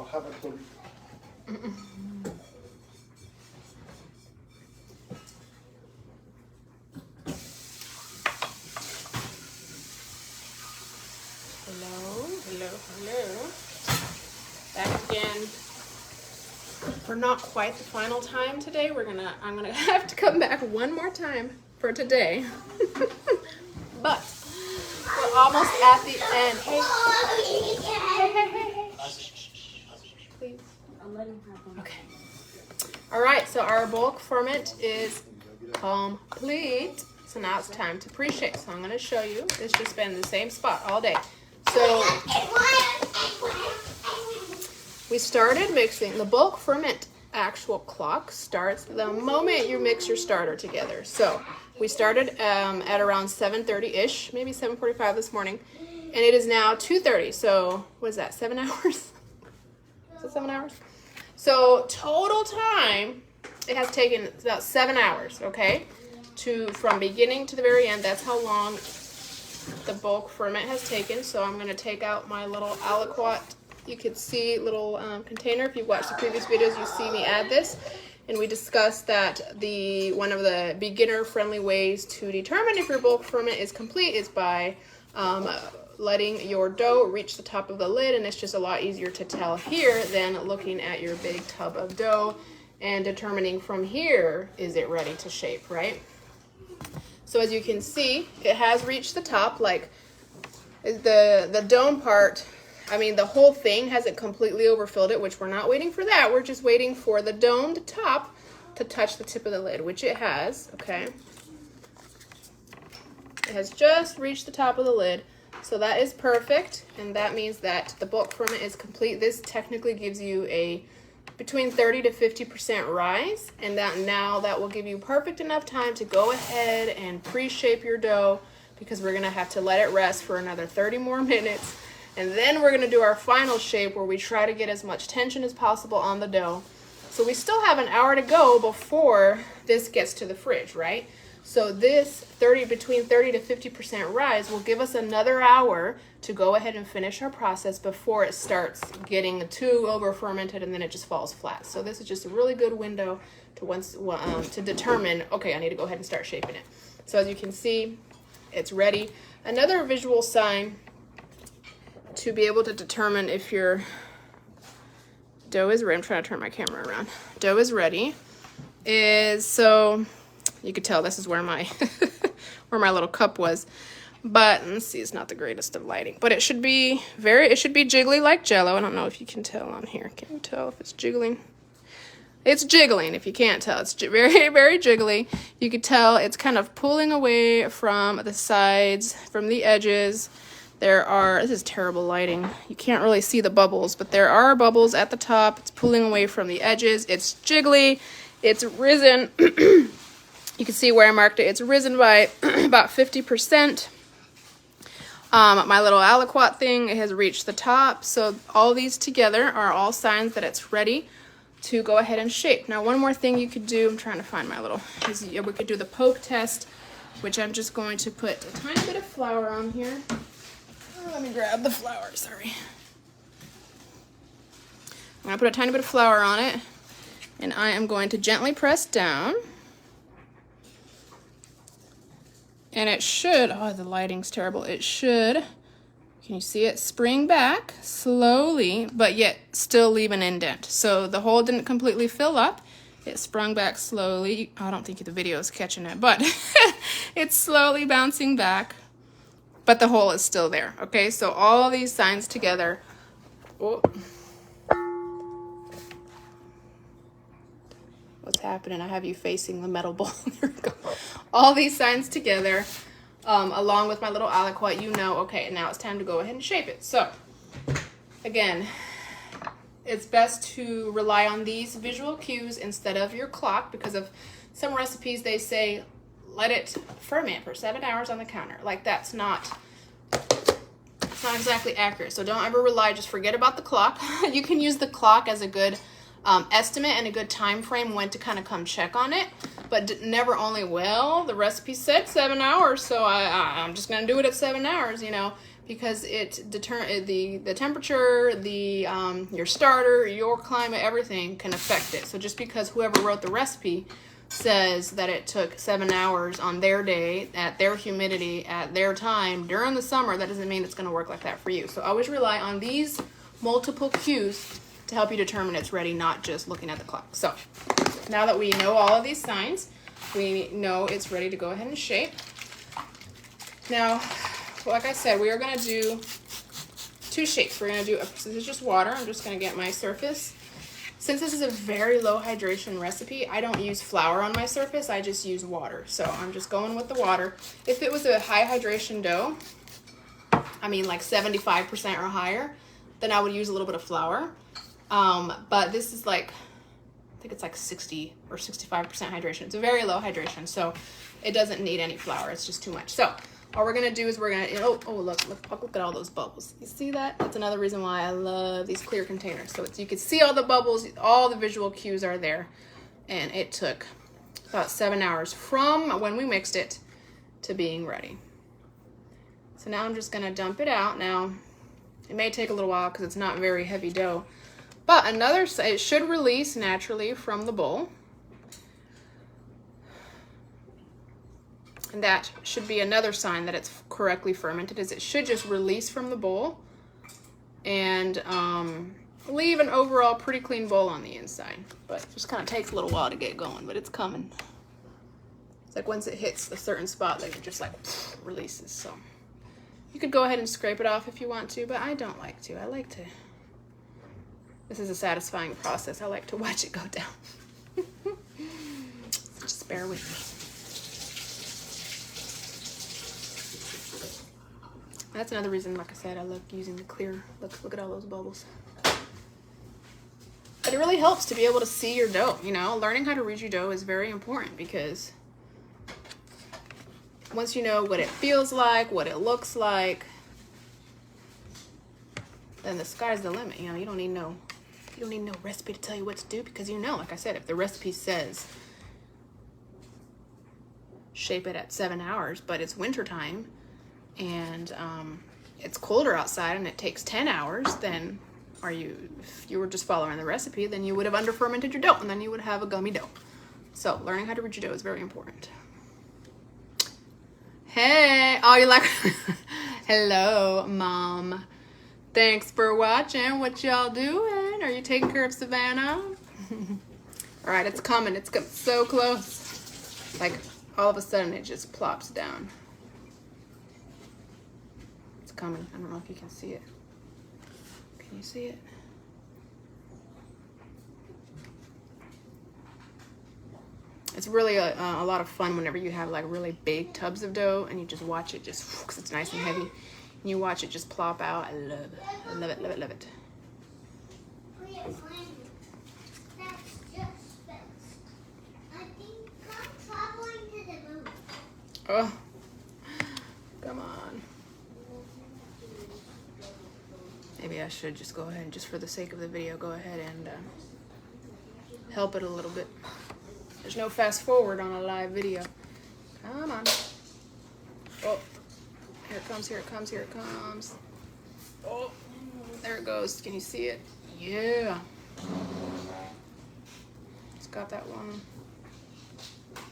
I'll have it for you. Hello. Back again. For not quite the final time today. I'm gonna have to come back one more time for today. But we're almost at the end. Hey. Please. I'll let him have them. Okay. All right, so our bulk ferment is complete. So now it's time to pre-shake. So I'm going to show you. It's just been in the same spot all day. So we started mixing. The bulk ferment actual clock starts the moment you mix your starter together. So we started at around 7:30-ish, maybe 7:45 this morning. And it is now 2:30. So what is that, 7 hours? Is it 7 hours? So total time, it has taken about 7 hours, okay? From beginning to the very end, that's how long the bulk ferment has taken. So I'm gonna take out my little aliquot, you could see little container. If you've watched the previous videos, you see me add this. And we discussed that one of the beginner-friendly ways to determine if your bulk ferment is complete is by letting your dough reach the top of the lid, and it's just a lot easier to tell here than looking at your big tub of dough and determining from here, is it ready to shape, right? So as you can see, it has reached the top. Like the dome part, I mean, the whole thing hasn't completely overfilled it, which we're not waiting for that. We're just waiting for the domed top to touch the tip of the lid, which it has, okay? It has just reached the top of the lid. So that is perfect, and that means that the bulk ferment is complete. This technically gives you a between 30 to 50% rise, and that will give you perfect enough time to go ahead and pre-shape your dough, because we're gonna have to let it rest for another 30 more minutes, and then we're gonna do our final shape where we try to get as much tension as possible on the dough. So we still have an hour to go before this gets to the fridge, right? So this between 30 to 50% rise will give us another hour to go ahead and finish our process before it starts getting too over fermented and then it just falls flat. So this is just a really good window to determine, okay, I need to go ahead and start shaping it. So as you can see, it's ready. Another visual sign to be able to determine if your dough is ready, I'm trying to turn my camera around, dough is ready, is so you could tell this is where my where my little cup was, but let's see, it's not the greatest of lighting, but it should be jiggly like Jello. I don't know if you can tell on here. Can you tell if it's jiggling? It's jiggling. If you can't tell, it's very, very jiggly. You could tell it's kind of pulling away from the sides, from the edges. This is terrible lighting. You can't really see the bubbles, but there are bubbles at the top. It's pulling away from the edges. It's jiggly. It's risen. You can see where I marked it. It's risen by about 50%. My little aliquot thing has reached the top. So all these together are all signs that it's ready to go ahead and shape. Now, one more thing you could do, I'm trying to find my little, we could do the poke test, which I'm just going to put a tiny bit of flour on here. Let me grab the flour, sorry. I'm gonna put a tiny bit of flour on it, and I am going to gently press down. And it should, oh, the lighting's terrible. It should, can you see it, spring back slowly, but yet still leave an indent. So the hole didn't completely fill up. It sprung back slowly. I don't think the video is catching it, but it's slowly bouncing back, but the hole is still there, okay? So all these signs together, oh. What's happening? I have you facing the metal bowl. There we go. All these signs together, along with my little aliquot, you know, okay, now it's time to go ahead and shape it. So, again, it's best to rely on these visual cues instead of your clock, because of some recipes, they say, let it ferment for 7 hours on the counter. Like, it's not exactly accurate. So don't ever rely, just forget about the clock. You can use the clock as a good estimate and a good time frame when to kind of come check on it, but never only, well, the recipe said 7 hours, so I'm just gonna do it at 7 hours, you know, because the temperature, your starter, your climate, everything can affect it. So just because whoever wrote the recipe says that it took 7 hours on their day, at their humidity, at their time, during the summer, that doesn't mean it's going to work like that for you. So always rely on these multiple cues to help you determine it's ready, not just looking at the clock. So now that we know all of these signs, we know it's ready to go ahead and shape. Now, like I said, we are going to do 2 shapes. We're going to do, this is just water. I'm just going to get my surface. Since this is a very low hydration recipe, I don't use flour on my surface, I just use water. So I'm just going with the water. If it was a high hydration dough, I mean like 75% or higher, then I would use a little bit of flour. But this is like, I think it's like 60 or 65% hydration. It's a very low hydration, so it doesn't need any flour. It's just too much. So all we're gonna do is we're gonna, look at all those bubbles. You see that? That's another reason why I love these clear containers. So you can see all the bubbles, all the visual cues are there. And it took about 7 hours from when we mixed it to being ready. So now I'm just gonna dump it out. Now, it may take a little while because it's not very heavy dough. But it should release naturally from the bowl. And that should be another sign that it's correctly fermented, is it should just release from the bowl and leave an overall pretty clean bowl on the inside. But it just kind of takes a little while to get going, but it's coming. It's like once it hits a certain spot, like it just like releases. So you could go ahead and scrape it off if you want to, but I don't like to. I like to, this is a satisfying process. I like to watch it go down. So just bear with me. That's another reason, like I said, I love using the clear. Look at all those bubbles. But it really helps to be able to see your dough, you know. Learning how to read your dough is very important because once you know what it feels like, what it looks like, then the sky's the limit. You know, you don't need no recipe to tell you what to do because you know, like I said, if the recipe says shape it at 7 hours, but it's wintertime, and it's colder outside and it takes 10 hours, then if you were just following the recipe, then you would have under fermented your dough and then you would have a gummy dough. So learning how to read your dough is very important. Hey, oh, you like, hello, Mom. Thanks for watching. What y'all doing? Are you taking care of Savannah? All right, it's coming. It's so close. Like all of a sudden it just plops down. Coming. I don't know if you can see it. Can you see it? It's really a lot of fun whenever you have like really big tubs of dough and you just watch it just, because it's nice and heavy, and you watch it just plop out. I love it. I love it, love it, love it. Oh, come on. Maybe I should just go ahead and, just for the sake of the video, go ahead and help it a little bit. There's no fast forward on a live video. Come on. Oh, here it comes, here it comes, here it comes. Oh, there it goes. Can you see it? Yeah. It's got that one.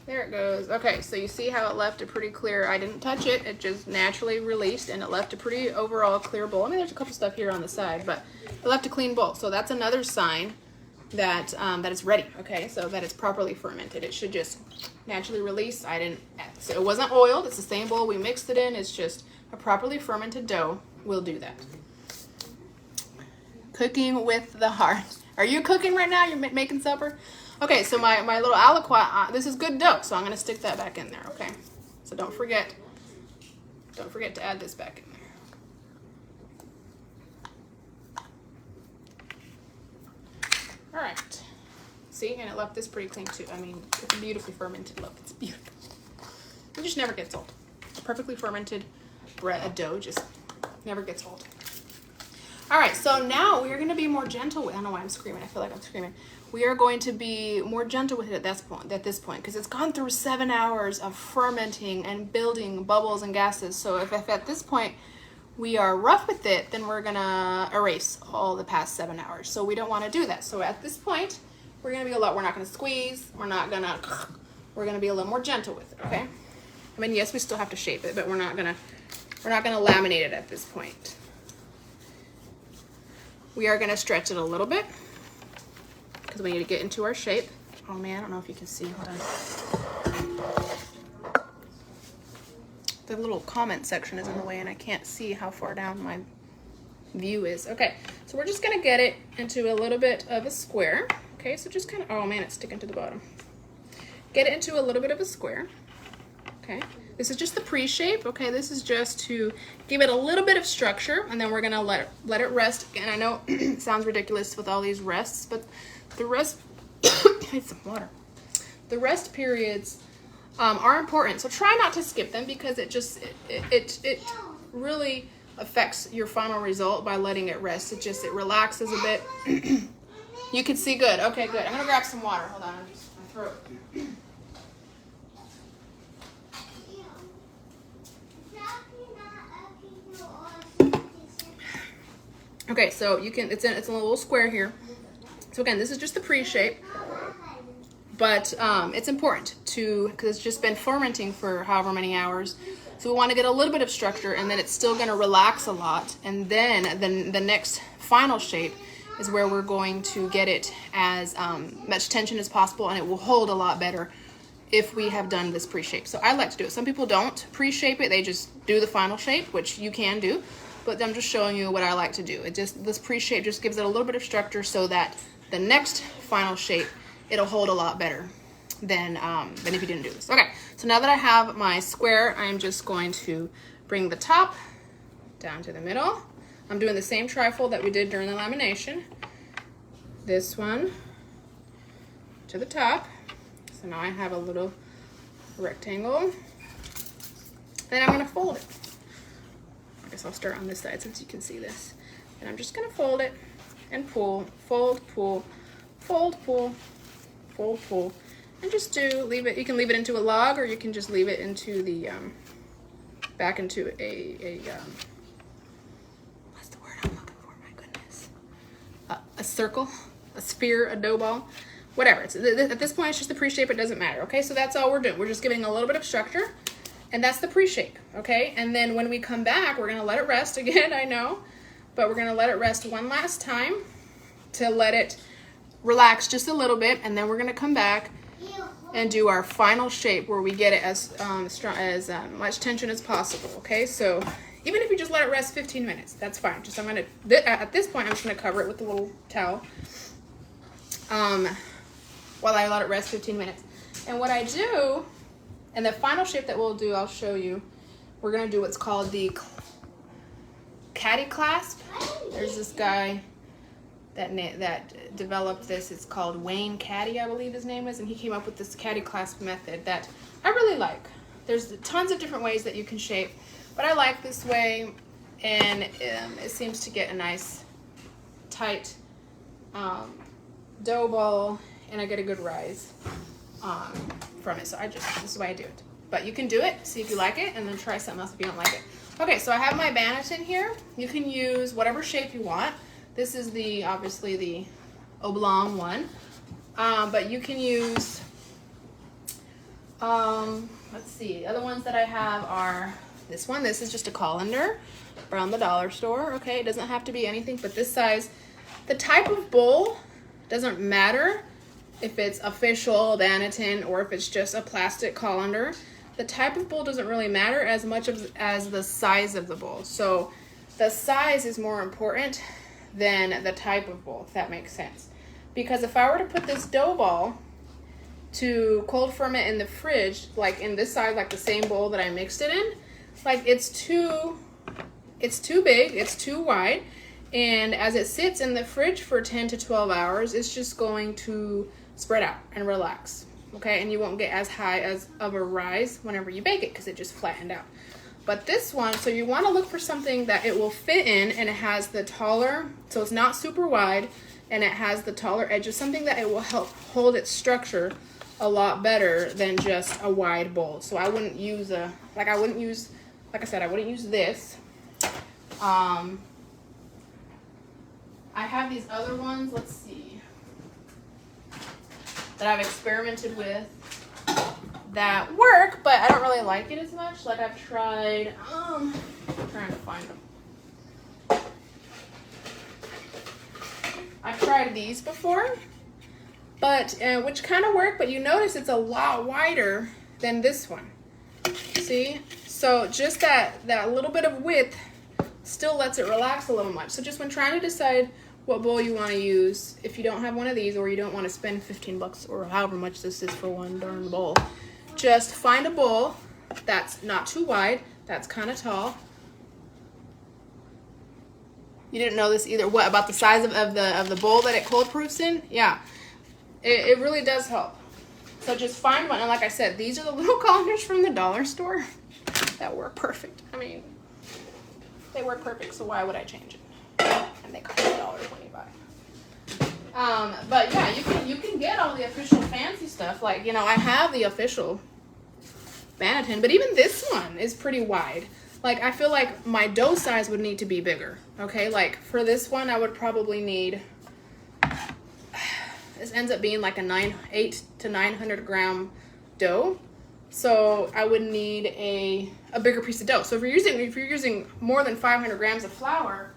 There it goes. Okay, so you see how it left a pretty clear, I didn't touch it, it just naturally released and it left a pretty overall clear bowl. I mean, there's a couple stuff here on the side, but it left a clean bowl. So that's another sign that that it's ready, okay? So that it's properly fermented. It should just naturally release. So it wasn't oiled, it's the same bowl we mixed it in, it's just a properly fermented dough will do that. Cooking with the heart. Are you cooking right now? You're making supper? Okay, so my little aliquot, this is good dough, so I'm going to stick that back in there, okay? So don't forget to add this back in there. All right. See, and it left this pretty clean too. I mean, it's a beautifully fermented. Look, it's beautiful. It just never gets old. A perfectly fermented dough just never gets old. All right, so now we are going to be more gentle with, I don't know why I'm screaming. I feel like I'm screaming. We are going to be more gentle with it at this point, because it's gone through 7 hours of fermenting and building bubbles and gases. So if at this point we are rough with it, then we're gonna erase all the past 7 hours. So we don't want to do that. So at this point, we're gonna be we're not gonna squeeze, we're gonna be a little more gentle with it, okay? I mean, yes, we still have to shape it, but we're not gonna laminate it at this point. We are gonna stretch it a little bit because we need to get into our shape. Oh man, I don't know if you can see, hold on. The little comment section is in the way and I can't see how far down my view is. Okay, so we're just gonna get it into a little bit of a square. Okay, so just kind of, oh man, it's sticking to the bottom. Get it into a little bit of a square. Okay, this is just the pre-shape. Okay, this is just to give it a little bit of structure, and then we're gonna let it rest. And I know it sounds ridiculous with all these rests, but the rest, I need some water. The rest periods are important, so try not to skip them because it really affects your final result by letting it rest. It relaxes a bit. You can see good. Okay, good. I'm gonna grab some water. Hold on, my throat. Okay, so you can. It's in a little square here. So again, this is just the pre-shape. But it's important because it's just been fermenting for however many hours. So we want to get a little bit of structure, and then it's still going to relax a lot. And then the next final shape is where we're going to get it as much tension as possible, and it will hold a lot better if we have done this pre-shape. So I like to do it. Some people don't pre-shape it. They just do the final shape, which you can do. But I'm just showing you what I like to do. This pre-shape just gives it a little bit of structure so that the next final shape, it'll hold a lot better than if you didn't do this. Okay, so now that I have my square, I'm just going to bring the top down to the middle. I'm doing the same trifold that we did during the lamination. This one to the top. So now I have a little rectangle. Then I'm gonna fold it. I guess I'll start on this side since you can see this. And I'm just gonna fold it and pull, fold, pull, fold, pull, fold, pull, and just leave it. You can leave it into a log, or you can just leave it into the back into a what's the word I'm looking for? My goodness, a circle, a sphere, a dough ball, whatever. At this point, it's just the pre-shape. It doesn't matter. Okay, so that's all we're doing. We're just giving a little bit of structure, and that's the pre-shape. Okay, and then when we come back, we're gonna let it rest again. I know, but we're gonna let it rest one last time to let it relax just a little bit, and then we're gonna come back and do our final shape where we get it as much tension as possible. Okay, so even if you just let it rest 15 minutes, that's fine. At this point, I'm just gonna cover it with a little towel while I let it rest 15 minutes. And what I do, and the final shape that we'll do, I'll show you. We're gonna do what's called the caddy clasp. There's this guy that developed this. It's called Wayne Caddy, I believe his name is, and he came up with this caddy clasp method that I really like. There's tons of different ways that you can shape, but I like this way, and it seems to get a nice tight dough ball, and I get a good rise from it. So this is why I do it. But you can do it, see if you like it, and then try something else if you don't like it. Okay, so I have my banneton here. You can use whatever shape you want. This is obviously the oblong one, but you can use, let's see, the other ones that I have are this one. This is just a colander from the dollar store. Okay, it doesn't have to be anything but this size. The type of bowl doesn't matter if it's official banneton or if it's just a plastic colander. The type of bowl doesn't really matter as much as the size of the bowl. So the size is more important than the type of bowl, if that makes sense. Because if I were to put this dough ball to cold ferment in the fridge, like in this size, like the same bowl that I mixed it in, like it's too big, it's too wide, and as it sits in the fridge for 10 to 12 hours, it's just going to spread out and relax. Okay, and you won't get as high of a rise whenever you bake it because it just flattened out. But this one, so you want to look for something that it will fit in, and it has the taller, so it's not super wide, and it has the taller edges, something that it will help hold its structure a lot better than just a wide bowl. So I wouldn't use like I wouldn't use this I have these other ones, let's see, that I've experimented with that work, but I don't really like it as much. Like I've tried, I'm trying to find them. I've tried these before, but which kind of work, but you notice it's a lot wider than this one. See? So just that little bit of width still lets it relax a little much. So just when trying to decide what bowl you want to use, if you don't have one of these or you don't want to spend 15 bucks or however much this is for one darn bowl, just find a bowl that's not too wide, that's kind of tall. You didn't know this either. What about the size of the bowl that it cold proofs in? Yeah, it really does help. So just find one, and like I said, these are the little colanders from the dollar store that work perfect. I mean, they work perfect, so why would I change it? And they cost $1.25. But yeah, you can get all the official fancy stuff. Like, you know, I have the official Bannatyne, but even this one is pretty wide. Like, I feel like my dough size would need to be bigger. Okay, like for this one, I would probably need. This ends up being like a 800 to 900 gram dough. So I would need a bigger piece of dough. So if you're using more than 500 grams of flour,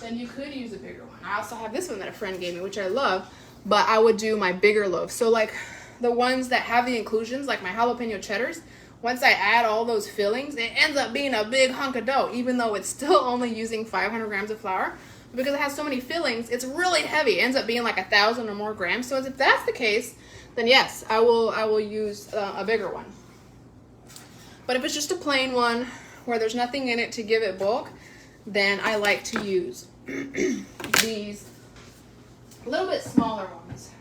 then you could use a bigger one. I also have this one that a friend gave me, which I love, but I would do my bigger loaf. So like the ones that have the inclusions, like my jalapeno cheddars, once I add all those fillings, it ends up being a big hunk of dough, even though it's still only using 500 grams of flour. Because it has so many fillings, it's really heavy. It ends up being like 1,000 or more grams. So if that's the case, then yes, I will use a bigger one. But if it's just a plain one where there's nothing in it to give it bulk, then I like to use these a little bit smaller ones.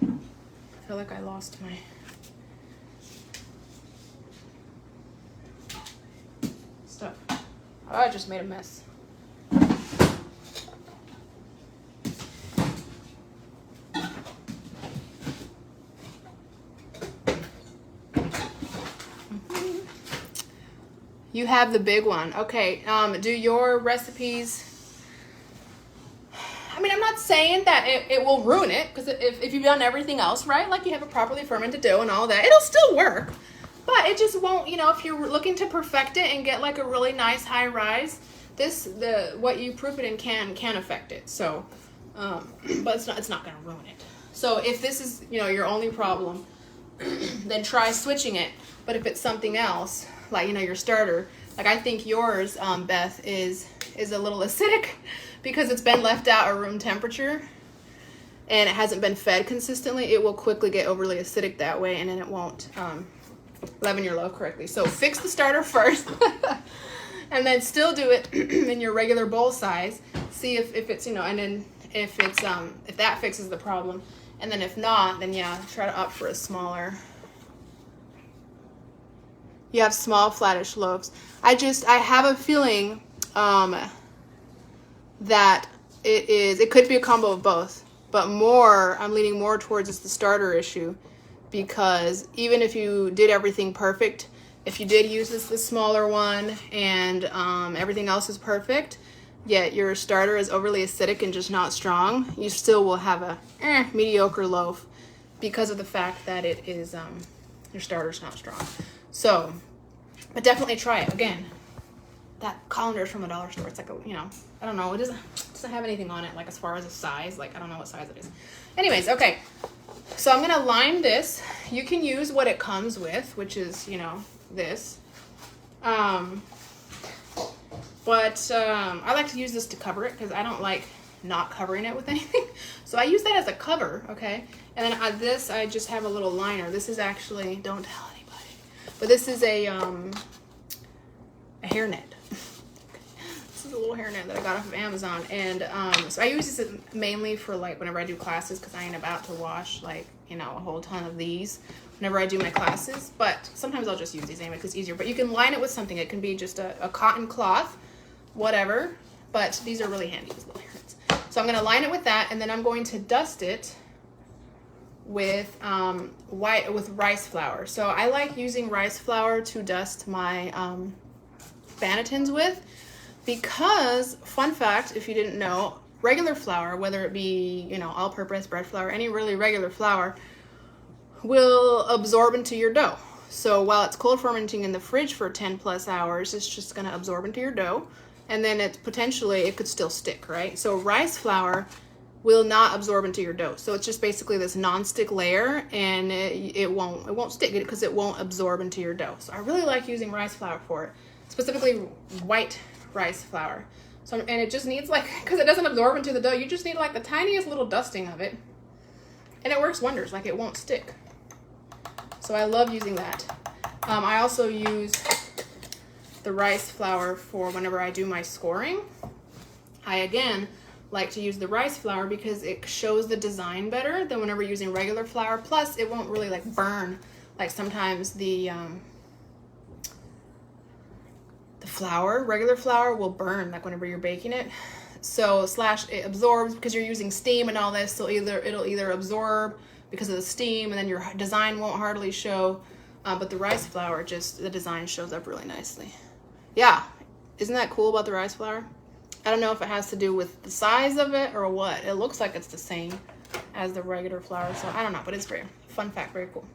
I feel like I lost my stuff. Oh, I just made a mess. You have the big one. Okay, do your recipes... I mean, I'm not saying that it will ruin it, because if you've done everything else right, like you have a properly fermented dough and all that, it'll still work. But it just won't, you know, if you're looking to perfect it and get like a really nice high rise, what you proof it in can affect it. So, but it's not gonna ruin it. So if this is, you know, your only problem, then try switching it. But if it's something else, like, you know, your starter, like I think yours, Beth, is a little acidic because it's been left out at room temperature and it hasn't been fed consistently. It will quickly get overly acidic that way, and then it won't leaven your loaf correctly. So fix the starter first and then still do it in your regular bowl size. See if it's, you know, and then if it's if that fixes the problem, and then if not, then yeah, try to opt for a smaller. You have small flattish loaves. I have a feeling that it could be a combo of both, but I'm leaning more towards it's the starter issue, because even if you did everything perfect, if you did use the smaller one and everything else is perfect, yet your starter is overly acidic and just not strong, you still will have a mediocre loaf because of the fact that it is your starter's not strong. So, but definitely try it. Again, that colander is from the dollar store. It's like you know, I don't know, it doesn't have anything on it, like as far as a size, like I don't know what size it is. Anyways, okay. So I'm gonna line this. You can use what it comes with, which is, you know, this. But I like to use this to cover it because I don't like not covering it with anything. So I use that as a cover, okay? And then I just have a little liner. This is actually, don't tell anybody, but this is a hairnet. This is a little hairnet that I got off of Amazon. And so I use this mainly for like whenever I do classes, because I ain't about to wash like, you know, a whole ton of these whenever I do my classes. But sometimes I'll just use these anyway because it's easier. But you can line it with something. It can be just a cotton cloth, whatever. But these are really handy, these little hairnets. So I'm going to line it with that, and then I'm going to dust it with with rice flour. So I like using rice flour to dust my bannetons with, because, fun fact, if you didn't know, regular flour, whether it be, you know, all-purpose bread flour, any really regular flour, will absorb into your dough. So while it's cold fermenting in the fridge for 10 plus hours, it's just going to absorb into your dough, and then it could still stick, right? So rice flour will not absorb into your dough. So it's just basically this non-stick layer, and it won't stick because it won't absorb into your dough. So I really like using rice flour for it, specifically white rice flour. So, and it just needs, like, because it doesn't absorb into the dough, you just need like the tiniest little dusting of it, and it works wonders. Like, it won't stick. So I love using that. I also use the rice flour for whenever I do my scoring. I, again, like to use the rice flour because it shows the design better than whenever using regular flour. Plus, it won't really like burn. Like sometimes the regular flour will burn like whenever you're baking it. So it absorbs because you're using steam and all this. So it'll either absorb because of the steam, and then your design won't hardly show. But the rice flour, just the design shows up really nicely. Yeah, isn't that cool about the rice flour? I don't know if it has to do with the size of it or what. It looks like it's the same as the regular flour, so I don't know, but it's very, fun fact, very cool.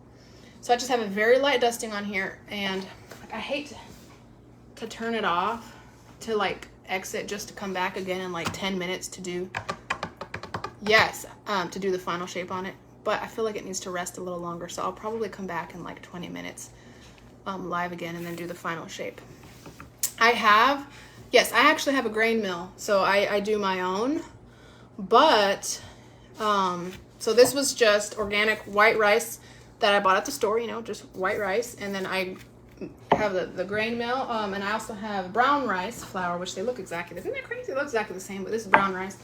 So I just have a very light dusting on here, and I hate to turn it off to like exit just to come back again in like 10 minutes to do, to do the final shape on it. But I feel like it needs to rest a little longer, so I'll probably come back in like 20 minutes live again and then do the final shape. Yes, I actually have a grain mill, so I do my own, but, so this was just organic white rice that I bought at the store, you know, just white rice, and then I have the grain mill, and I also have brown rice flour, which they look exactly, isn't that crazy? It looks exactly the same, but this is brown rice,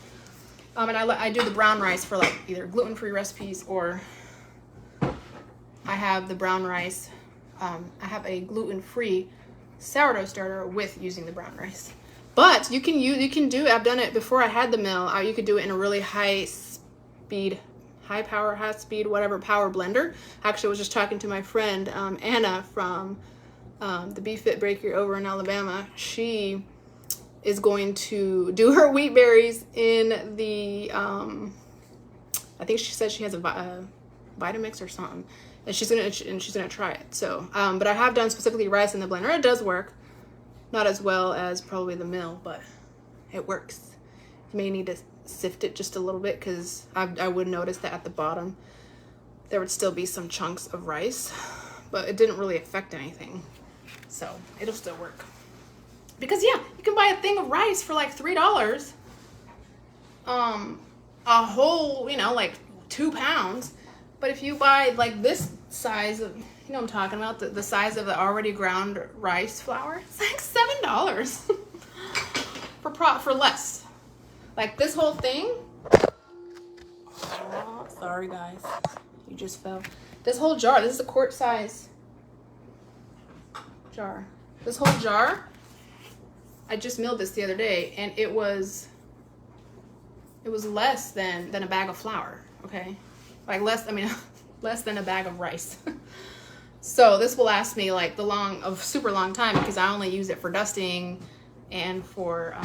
and I do the brown rice for like either gluten-free recipes, or I have the brown rice, I have a gluten-free sourdough starter with using the brown rice. But you can do, I've done it before I had the mill, you could do it in a really high speed, whatever, power blender. Actually, I was just talking to my friend, Anna from the Beef Fit Bakery over in Alabama. She is going to do her wheat berries in the, I think she said she has a Vitamix or something. And she's gonna try it. So, but I have done specifically rice in the blender. It does work, not as well as probably the mill, but it works. You may need to sift it just a little bit, because I would notice that at the bottom there would still be some chunks of rice, but it didn't really affect anything, so it'll still work. Because yeah, you can buy a thing of rice for like $3, a whole, you know, like 2 pounds. But if you buy like this size of, you know what I'm talking about, the size of the already ground rice flour, it's like $7 for less. Like this whole thing, oh, sorry guys, you just fell. This whole jar, this is a quart size jar. This whole jar, I just milled this the other day, and it was less than a bag of flour, okay? Like less than a bag of rice. So this will last me like super long time, because I only use it for dusting and for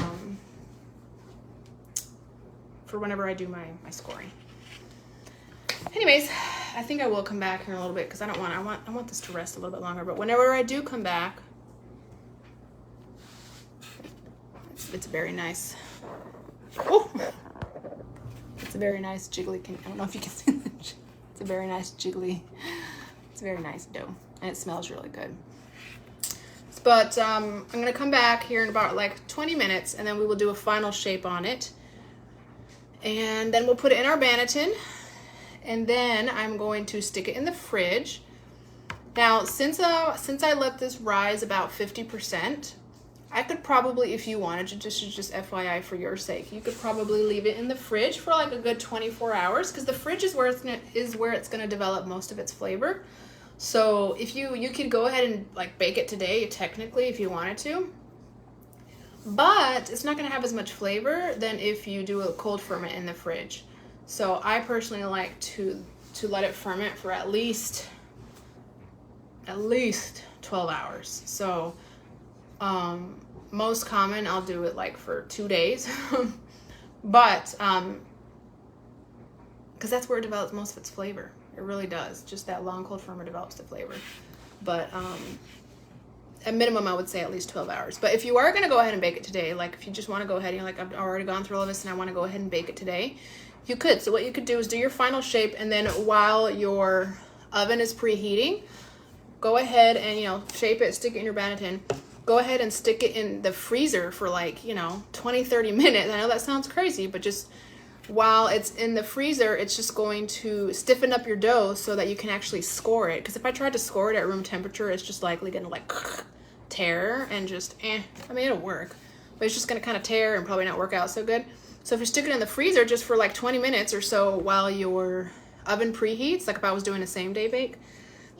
whenever I do my scoring. Anyways, I think I will come back here in a little bit, because I want this to rest a little bit longer. But whenever I do come back, it's very nice. Oh, it's a very nice jiggly. I don't know if you can see that. It's a very nice jiggly. It's a very nice dough, and it smells really good. But I'm gonna come back here in about like 20 minutes, and then we will do a final shape on it, and then we'll put it in our banneton, and then I'm going to stick it in the fridge. Now, since I let this rise about 50%, I could probably, if you wanted to, just FYI for your sake, you could probably leave it in the fridge for like a good 24 hours, because the fridge is where it's gonna develop most of its flavor. So if you could go ahead and like bake it today, technically, if you wanted to, but it's not gonna have as much flavor than if you do a cold ferment in the fridge. So I personally like to to let it ferment for at least 12 hours. So most common, I'll do it like for 2 days. But because that's where it develops most of its flavor. It really does. Just that long cold ferment develops the flavor. But at minimum, I would say at least 12 hours. But if you are going to go ahead and bake it today, like if you just want to go ahead, you're like, I've already gone through all this and I want to go ahead and bake it today, you could. So what you could do is do your final shape, and then while your oven is preheating, go ahead and, you know, shape it, stick it in your banneton. Go ahead and stick it in the freezer for like, you know, 20-30 minutes. I know that sounds crazy, but just while it's in the freezer, it's just going to stiffen up your dough so that you can actually score it. Because if I tried to score it at room temperature, it's just likely going to like tear and just I mean, it'll work, but it's just going to kind of tear and probably not work out so good. So if you stick it in the freezer just for like 20 minutes or so while your oven preheats, like if I was doing a same day bake,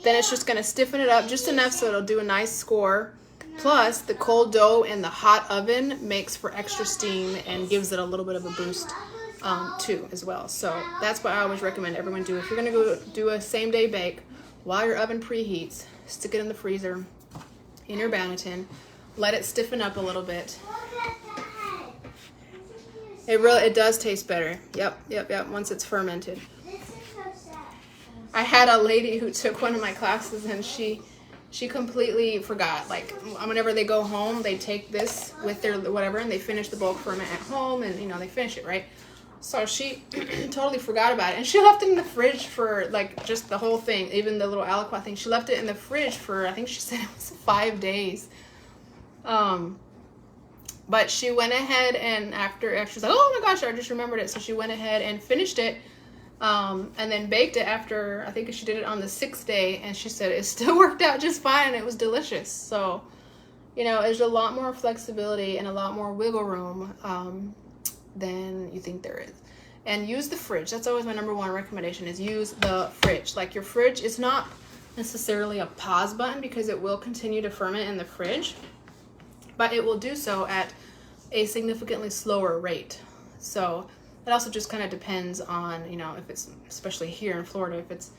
then it's just going to stiffen it up just enough so it'll do a nice score. Plus the cold dough in the hot oven makes for extra steam and gives it a little bit of a boost too as well. So that's what I always recommend everyone do. If you're going to go do a same day bake while your oven preheats, stick it in the freezer in your banneton, let it stiffen up a little bit. It does taste better. Yep. Once it's fermented. I had a lady who took one of my classes, and she completely forgot. Like whenever they go home, they take this with their whatever, and they finish the bulk ferment at home, and you know they finish it, right? So she totally forgot about it, and she left it in the fridge for like just the whole thing, even the little aliquot thing. She left it in the fridge for, I think she said it was 5 days. But she went ahead and after she was like, oh my gosh, I just remembered it. So she went ahead and finished it, and then baked it after, I think she did it on the 6th day, and she said it still worked out just fine and it was delicious. So, you know, there's a lot more flexibility and a lot more wiggle room than you think there is. And use the fridge. That's always my number one recommendation, is use the fridge. Like your fridge is not necessarily a pause button because it will continue to ferment in the fridge, but it will do so at a significantly slower rate. So it also just kind of depends on, you know, if it's, especially here in Florida, if it's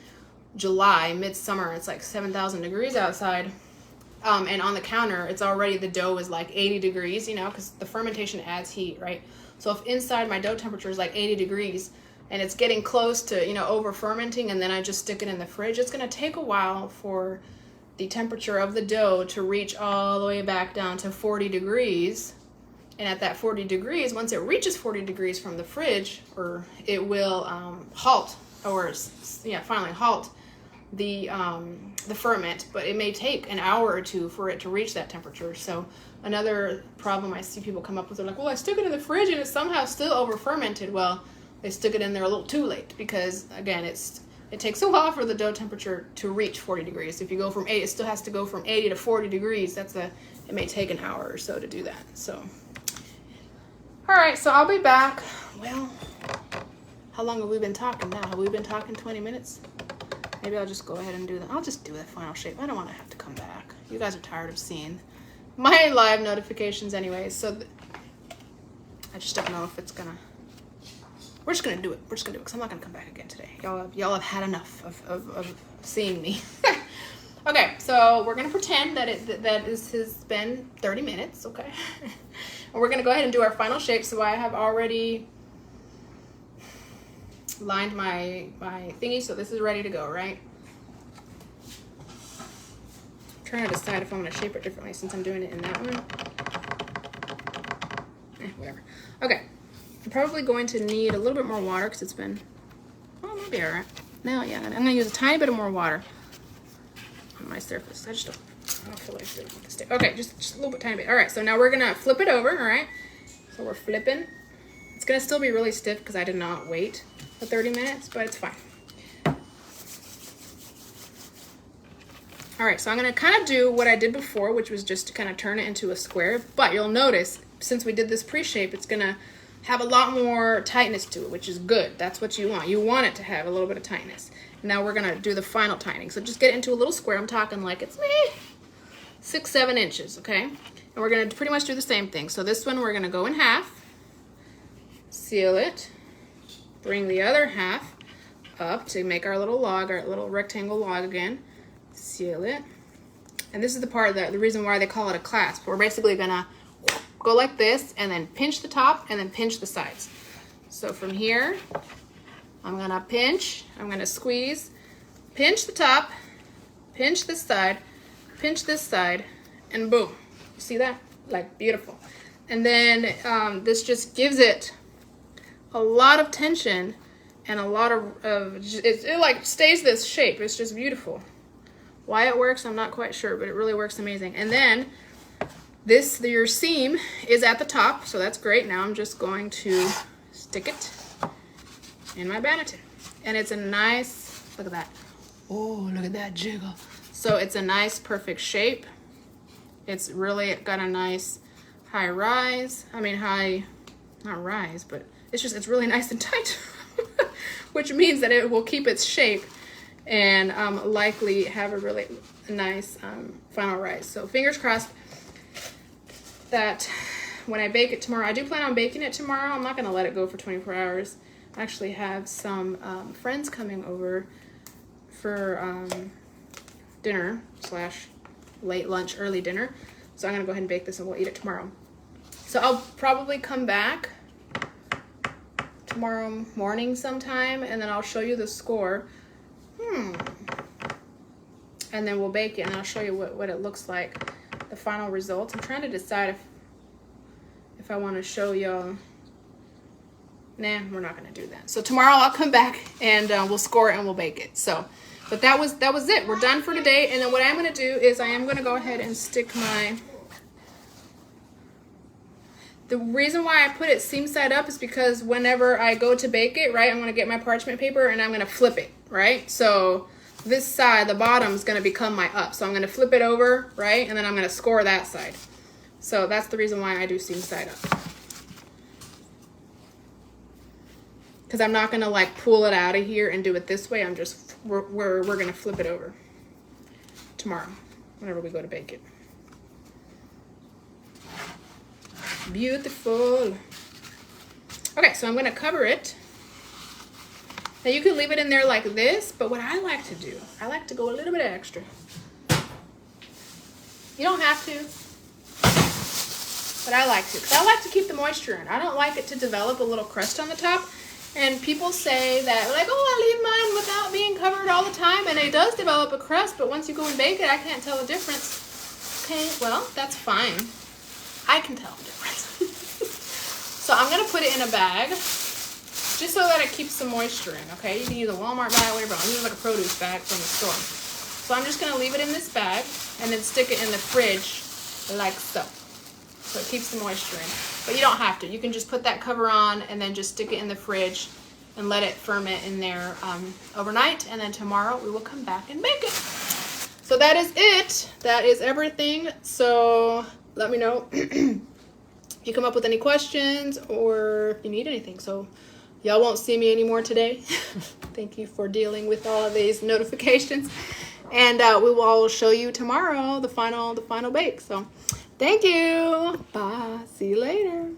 July, midsummer, it's like 7,000 degrees outside, and on the counter, it's already, the dough is like 80 degrees, you know, because the fermentation adds heat, right? So if inside my dough temperature is like 80 degrees and it's getting close to, you know, over fermenting, and then I just stick it in the fridge, it's going to take a while for the temperature of the dough to reach all the way back down to 40 degrees. And at that 40 degrees, once it reaches 40 degrees from the fridge, or it will halt, or finally halt the ferment, but it may take an hour or two for it to reach that temperature. So another problem I see people come up with, they're like, well, I stuck it in the fridge and it's somehow still over fermented. Well, they stuck it in there a little too late, because again, it takes a while for the dough temperature to reach 40 degrees. If you go from 8, it still has to go from 80 to 40 degrees. It may take an hour or so to do that. So, all right, so I'll be back. Well, how long have we been talking now? Have we been talking 20 minutes? Maybe I'll just go ahead and do that. I'll just do the final shape. I don't want to have to come back. You guys are tired of seeing my live notifications anyways. So I just don't know if it's gonna, we're just gonna do it. We're just gonna do it because I'm not gonna come back again today. Y'all have had enough of seeing me. Okay, so we're gonna pretend that this has been 30 minutes, okay? And we're gonna go ahead and do our final shape. So I have already lined my thingy, so this is ready to go, right? I'm trying to decide if I'm gonna shape it differently since I'm doing it in that one. Whatever. Okay, I'm probably going to need a little bit more water because it's been, oh, maybe all right. No, yeah, I'm gonna use a tiny bit of more water on my surface. I don't feel like doing this. Okay, just a little bit, tiny bit. All right, so now we're gonna flip it over. All right, so we're flipping. It's gonna still be really stiff because I did not wait for 30 minutes, but it's fine. All right, so I'm gonna kind of do what I did before, which was just to kind of turn it into a square, but you'll notice since we did this pre-shape, it's gonna have a lot more tightness to it, which is good. That's what you want. You want it to have a little bit of tightness. Now we're gonna do the final tightening. So just get it into a little square. I'm talking like it's 6-7 inches, okay? And we're gonna pretty much do the same thing. So this one we're gonna go in half, seal it, bring the other half up to make our little log, our little rectangle log again. Seal it. And this is the part that the reason why they call it a clasp. We're basically gonna go like this and then pinch the top and then pinch the sides. So from here, I'm gonna pinch, I'm gonna squeeze, pinch the top, pinch this side, and boom. You see that? Like, beautiful. And then this just gives it a lot of tension and a lot of, it like stays this shape. It's just beautiful. Why it works, I'm not quite sure, but it really works amazing. And then your seam is at the top, so that's great. Now I'm just going to stick it in my banneton. And it's a nice, look at that. Oh, look at that jiggle. So it's a nice, perfect shape. It's really got a nice high rise. I mean, not rise, but it's really nice and tight, which means that it will keep its shape and likely have a really nice final rise. So fingers crossed that when I bake it tomorrow, I do plan on baking it tomorrow. I'm not gonna let it go for 24 hours. I actually have some friends coming over for dinner / late lunch, early dinner. So I'm gonna go ahead and bake this and we'll eat it tomorrow. So I'll probably come back tomorrow morning sometime and then I'll show you the score. And then we'll bake it and I'll show you what it looks like, the final results. I'm trying to decide if I want to show y'all. Nah, we're not gonna do that. So tomorrow I'll come back and we'll score it and we'll bake it. So, but that was it. We're done for today. And then what I'm gonna do is I am gonna go ahead and stick the reason why I put it seam side up is because whenever I go to bake it, right, I'm gonna get my parchment paper and I'm gonna flip it, right? So this side, the bottom, is gonna become my up. So I'm gonna flip it over, right? And then I'm gonna score that side. So that's the reason why I do seam side up. Because I'm not gonna like pull it out of here and do it this way. We're gonna flip it over tomorrow, whenever we go to bake it. Beautiful. Okay, so I'm gonna cover it. Now you can leave it in there like this, but what I like to do, I like to go a little bit extra. You don't have to, but I like to, because I like to keep the moisture in. I don't like it to develop a little crust on the top. And people say that, like, oh, I leave mine without being covered all the time, and it does develop a crust, but once you go and bake it, I can't tell the difference. Okay, well, that's fine. I can tell the difference. So I'm gonna put it in a bag, just so that it keeps some moisture in, okay? You can use a Walmart bag, whatever. I'm using like a produce bag from the store. So I'm just gonna leave it in this bag, and then stick it in the fridge, like so. So it keeps the moisture in. But you don't have to. You can just put that cover on and then just stick it in the fridge and let it ferment in there overnight. And then tomorrow we will come back and bake it. So that is it. That is everything. So let me know if you come up with any questions or if you need anything. So y'all won't see me anymore today. Thank you for dealing with all of these notifications. And we will all show you tomorrow the final bake. So thank you. Bye. See you later.